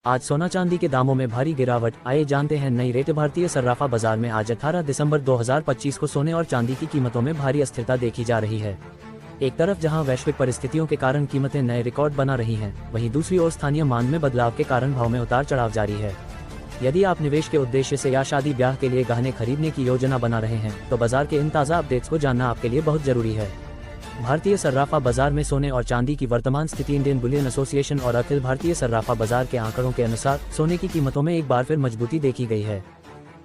आज सोना चांदी के दामों में भारी गिरावट। आइए जानते हैं नई रेट। भारतीय सर्राफा बाजार में आज 18 दिसंबर 2025 को सोने और चांदी की कीमतों में भारी अस्थिरता देखी जा रही है। एक तरफ जहां वैश्विक परिस्थितियों के कारण कीमतें नए रिकॉर्ड बना रही हैं, वहीं दूसरी ओर स्थानीय मांग में बदलाव के कारण भाव में उतार चढ़ाव जारी है। यदि आप निवेश के उद्देश्य से या शादी ब्याह के लिए गहने खरीदने की योजना बना रहे हैं, तो बाजार के इन ताज़ा अपडेट्स को जानना आपके लिए बहुत जरूरी है। भारतीय सर्राफा बाजार में सोने और चांदी की वर्तमान स्थिति। इंडियन बुलियन एसोसिएशन और अखिल भारतीय सर्राफा बाजार के आंकड़ों के अनुसार सोने की कीमतों में एक बार फिर मजबूती देखी गई है।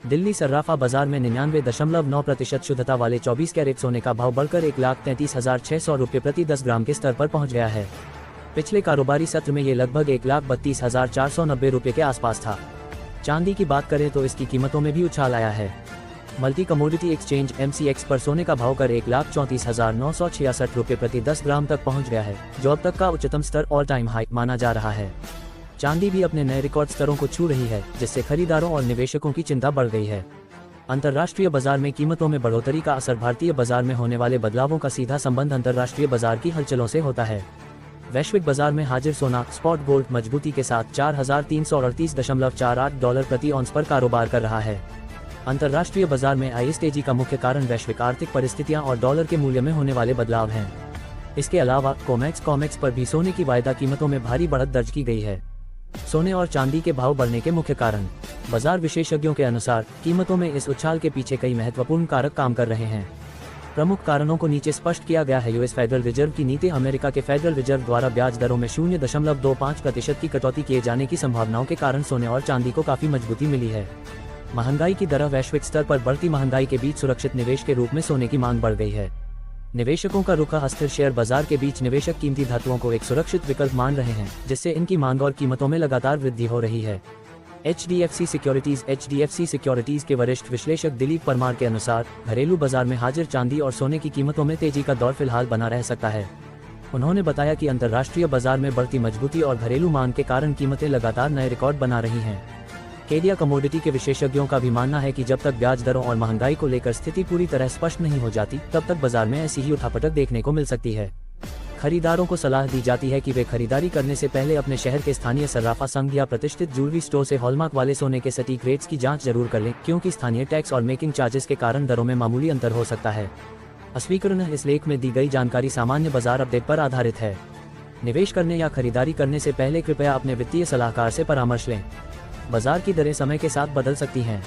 दिल्ली सर्राफा बाजार में 99.9% शुद्धता वाले 24 कैरेट सोने का भाव बढ़कर 1,33,600 रुपये प्रति 10 ग्राम के स्तर पर पहुंच गया है। पिछले कारोबारी सत्र में ये लगभग 1,32,490 रुपये के आसपास था। चांदी की बात करें तो इसकी कीमतों में भी उछाल आया है। मल्टी कमोडिटी एक्सचेंज MCX पर सोने का भाव कर 1,34,966 रुपये प्रति 10 ग्राम तक पहुंच गया है, जो अब तक का उच्चतम स्तर ऑल टाइम हाई माना जा रहा है। चांदी भी अपने नए रिकॉर्ड स्तरों को छू रही है, जिससे खरीदारों और निवेशकों की चिंता बढ़ गई है। अंतर्राष्ट्रीय बाजार में कीमतों में बढ़ोतरी का असर। भारतीय बाजार में होने वाले बदलावों का सीधा संबंध अंतर्राष्ट्रीय बाजार की हलचलों से होता है। वैश्विक बाजार में हाजिर सोना स्पॉट गोल्ड मजबूती के साथ $4,338.48 प्रति ऑन्स पर कारोबार कर रहा है। अंतर्राष्ट्रीय बाजार में आई इस तेजी का मुख्य कारण वैश्विक आर्थिक परिस्थितियां और डॉलर के मूल्य में होने वाले बदलाव हैं। इसके अलावा कॉमेक्स पर भी सोने की वायदा कीमतों में भारी बढ़त दर्ज की गई है। सोने और चांदी के भाव बढ़ने के मुख्य कारण। बाजार विशेषज्ञों के अनुसार कीमतों में इस उछाल के पीछे कई महत्वपूर्ण कारक काम कर रहे हैं। प्रमुख कारणों को नीचे स्पष्ट किया गया है। यूएस फेडरल रिजर्व की नीति। अमेरिका के फेडरल रिजर्व द्वारा ब्याज दरों में 0.25% की कटौती किए जाने की संभावनाओं के कारण सोने और चांदी को काफी मजबूती मिली है। महंगाई की दर। वैश्विक स्तर पर बढ़ती महंगाई के बीच सुरक्षित निवेश के रूप में सोने की मांग बढ़ गई है। निवेशकों का रुख अस्थिर। शेयर बाजार के बीच निवेशक कीमती धातुओं को एक सुरक्षित विकल्प मान रहे हैं, जिससे इनकी मांग और कीमतों में लगातार वृद्धि हो रही है। HDFC सिक्योरिटीज के वरिष्ठ विश्लेषक दिलीप परमार के अनुसार घरेलू बाजार में हाजिर चांदी और सोने की कीमतों में तेजी का दौर फिलहाल बना रह सकता है। उन्होंने बताया कि अंतर्राष्ट्रीय बाजार में बढ़ती मजबूती और घरेलू मांग के कारण कीमतें लगातार नए रिकॉर्ड बना रही हैं। केडिया कमोडिटी के विशेषज्ञों का भी मानना है कि जब तक ब्याज दरों और महंगाई को लेकर स्थिति पूरी तरह स्पष्ट नहीं हो जाती, तब तक बाजार में ऐसी ही उठापटक देखने को मिल सकती है। खरीदारों को सलाह दी जाती है कि वे खरीदारी करने से पहले अपने शहर के स्थानीय सर्राफा संघ या प्रतिष्ठित ज्वेलरी स्टोर से हॉलमार्क वाले सोने के सटीक रेट्स की जांच जरूर कर लें, क्योंकि स्थानीय टैक्स और मेकिंग चार्जेस के कारण दरों में मामूली अंतर हो सकता है। अस्वीकरण। इस लेख में दी गई जानकारी सामान्य बाजार अपडेट पर आधारित है। निवेश करने या खरीदारी करने से पहले कृपया अपने वित्तीय सलाहकार से परामर्श लें। बाजार की दरें समय के साथ बदल सकती हैं।